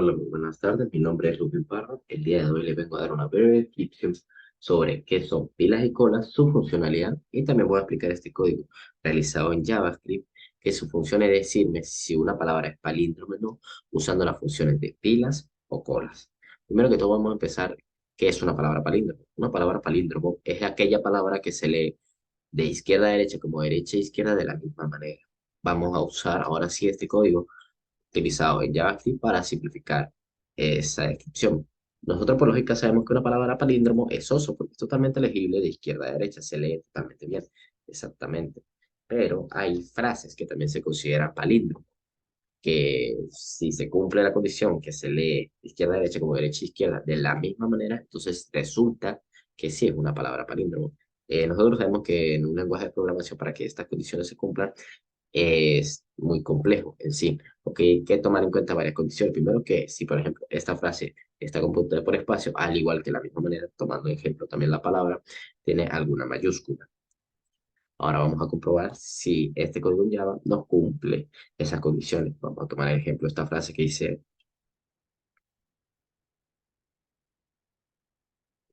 Hola, muy buenas tardes. Mi nombre es Rubén Parra. El día de hoy les vengo a dar una breve descripción sobre qué son pilas y colas, su funcionalidad y también voy a explicar este código realizado en JavaScript, que su función es decirme si una palabra es palíndromo o no, usando las funciones de pilas o colas. Primero que todo vamos a empezar, ¿qué es una palabra palíndromo? Una palabra palíndromo es aquella palabra que se lee de izquierda a derecha como derecha a izquierda de la misma manera. Vamos a usar ahora sí este código utilizado en JavaScript para simplificar esa descripción. Nosotros por lógica sabemos que una palabra palíndromo es oso porque es totalmente legible de izquierda a derecha, se lee totalmente bien, exactamente. Pero hay frases que también se consideran palíndromo, que si se cumple la condición que se lee de izquierda a derecha como derecha a izquierda de la misma manera, entonces resulta que sí es una palabra palíndromo. Nosotros sabemos que en un lenguaje de programación para que estas condiciones se cumplan es muy complejo en sí, porque hay que tomar en cuenta varias condiciones. Primero que si, por ejemplo, esta frase está compuesta por espacio, al igual que la misma manera, tomando ejemplo también la palabra, tiene alguna mayúscula. Ahora vamos a comprobar si este código en Java no cumple esas condiciones. Vamos a tomar el ejemplo, esta frase que dice,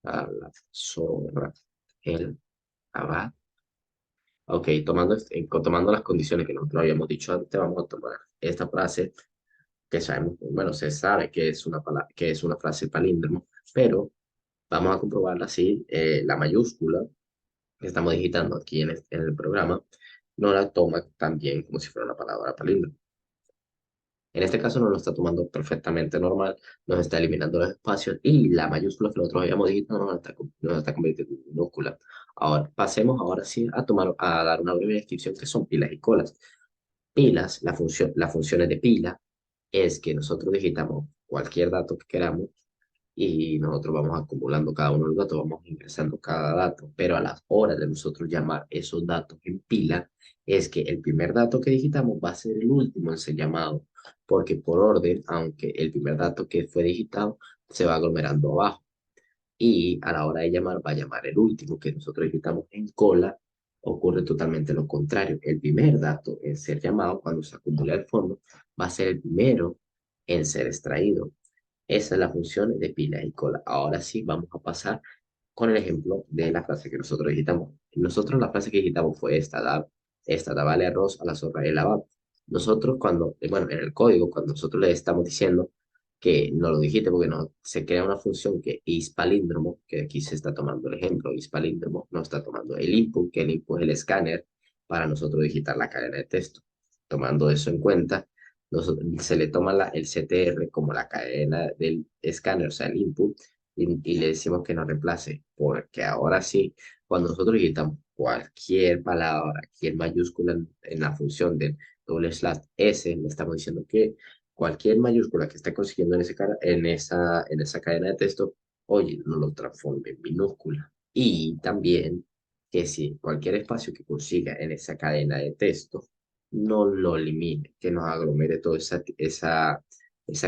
a la zorra, el abad. Ok, tomando las condiciones que nosotros habíamos dicho antes, vamos a tomar esta frase que sabemos, bueno, se sabe que es una que es una frase palíndromo, pero vamos a comprobarla si la mayúscula que estamos digitando aquí en el programa no la toma también como si fuera una palabra palíndromo. En este caso no lo está tomando perfectamente normal, nos está eliminando los espacios y la mayúscula que nosotros habíamos digitado nos la está convirtiendo en minúscula. Ahora, pasemos ahora sí a dar una breve descripción que son pilas y colas. Pilas, las funciones de pila es que nosotros digitamos cualquier dato que queramos y nosotros vamos acumulando cada uno de los datos, vamos ingresando cada dato, pero a las horas de nosotros llamar esos datos en pila, es que el primer dato que digitamos va a ser el último en ser llamado, porque por orden, aunque el primer dato que fue digitado se va aglomerando abajo, y a la hora de llamar va a llamar el último que nosotros digitamos en cola, ocurre totalmente lo contrario. El primer dato en ser llamado, cuando se acumula el fondo, va a ser el primero en ser extraído. Esa es la función de pila y cola. Ahora sí, vamos a pasar con el ejemplo de la frase que nosotros digitamos. Nosotros la frase que digitamos fue esta, vale arroz a la zorra y el lavado. Nosotros cuando, bueno, en el código, cuando nosotros le estamos diciendo que no lo dijiste porque no, se crea una función que is palíndromo, que aquí se está tomando el ejemplo, is palíndromo, no está tomando el input, que el input es el escáner, para nosotros digitar la cadena de texto. Tomando eso en cuenta, se le toma el CTR como la cadena del escáner, o sea, el input, y le decimos que nos reemplace, porque ahora sí, cuando nosotros digitamos cualquier palabra, cualquier mayúscula en la función del doble slash S, le estamos diciendo que cualquier mayúscula que esté consiguiendo en esa cadena de texto, oye, no lo transforme en minúscula. Y también que si cualquier espacio que consiga en esa cadena de texto, no lo elimine, que nos aglomere toda esa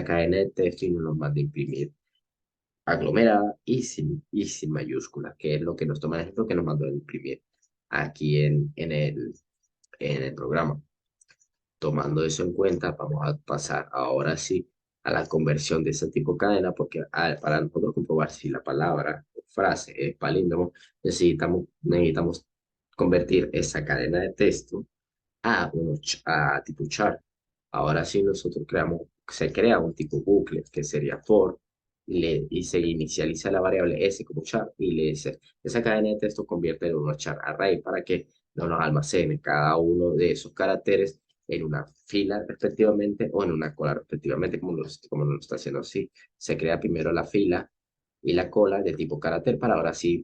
cadena de texto y no nos mande a imprimir aglomerada y sin mayúsculas, que es lo que nos toma el ejemplo que nos mandó a imprimir aquí en el programa. Tomando eso en cuenta, vamos a pasar ahora sí a la conversión de ese tipo de cadena, porque para nosotros comprobar si la palabra o frase es palíndromo, necesitamos convertir esa cadena de texto a tipo char. Ahora sí nosotros se crea un tipo bucle que sería for y se inicializa la variable s como char y le dice, esa cadena de texto convierte en un char array para que no nos almacene cada uno de esos caracteres en una fila respectivamente o en una cola respectivamente, como lo está haciendo así. Se crea primero la fila y la cola de tipo carácter para ahora sí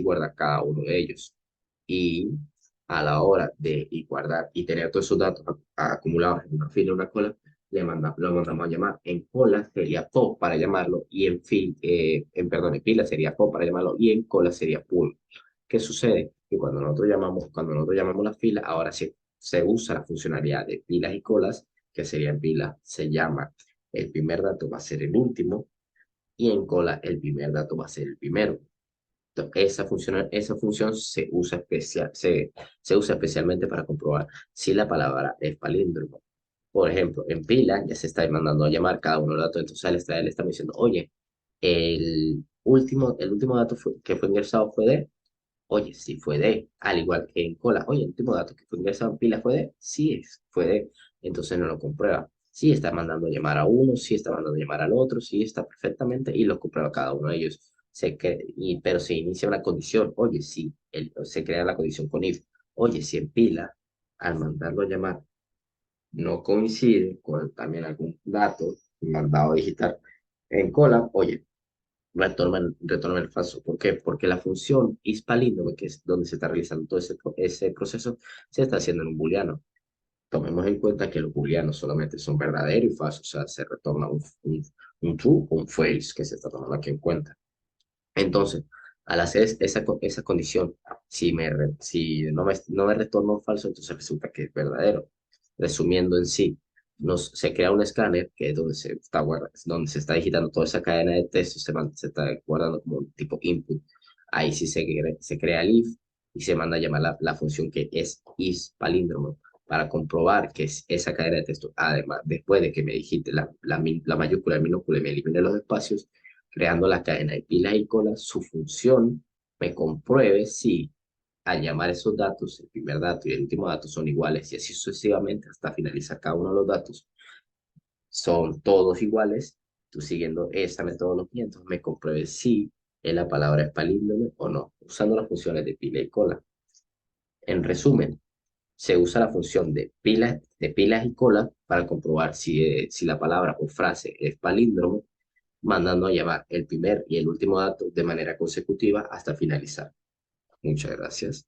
guardar cada uno de ellos. Y a la hora de y guardar y tener todos esos datos acumulados en una fila y una cola, lo mandamos a llamar. En cola sería pop para llamarlo y perdón, en pila sería pop para llamarlo y en cola sería pull. ¿Qué sucede? Que cuando nosotros llamamos la fila, ahora sí se usa la funcionalidad de pilas y colas, que sería en pila, se llama el primer dato va a ser el último y en cola el primer dato va a ser el primero. Esa función se usa especialmente para comprobar si la palabra es palíndromo Por ejemplo, en pila ya se está mandando a llamar cada uno de los datos, entonces él está diciendo, oye, el último dato que fue ingresado fue de, oye, sí fue de, al igual que en cola, oye, el último dato que fue ingresado en pila fue de, sí, fue de, entonces no lo comprueba. Sí está mandando a llamar a uno, sí está mandando a llamar al otro, sí está perfectamente y lo comprueba cada uno de ellos. Pero se inicia una condición, oye, sí, se crea la condición con if, oye, si en pila, al mandarlo a llamar, no coincide con también algún dato mandado digital en cola, oye, retorna el falso. ¿Por qué? Porque la función hispalíndome, que es donde se está realizando todo ese proceso, se está haciendo en un booleano. Tomemos en cuenta que los booleanos solamente son verdadero y falso, o sea, se retorna un true o un false, que se está tomando aquí en cuenta. Entonces, al hacer esa condición, si no me retorna un falso, entonces resulta que es verdadero. Resumiendo en sí, se crea un escáner que es donde se está digitando toda esa cadena de texto, se está guardando como un tipo input. Ahí sí se crea el if y se manda a llamar la función que es isPalíndromo para comprobar que es esa cadena de texto. Además, después de que me digite la mayúscula, el minúscula y me elimine los espacios, creando la cadena de pilas y colas, su función me compruebe si al llamar esos datos, el primer dato y el último dato son iguales y así sucesivamente hasta finalizar cada uno de los datos, son todos iguales, tú siguiendo esta metodología, entonces me compruebe si la palabra es palíndromo o no, usando las funciones de pila y cola. En resumen, se usa la función de pilas y cola para comprobar si la palabra o frase es palíndromo, mandando a llamar el primer y el último dato de manera consecutiva hasta finalizar. Muchas gracias.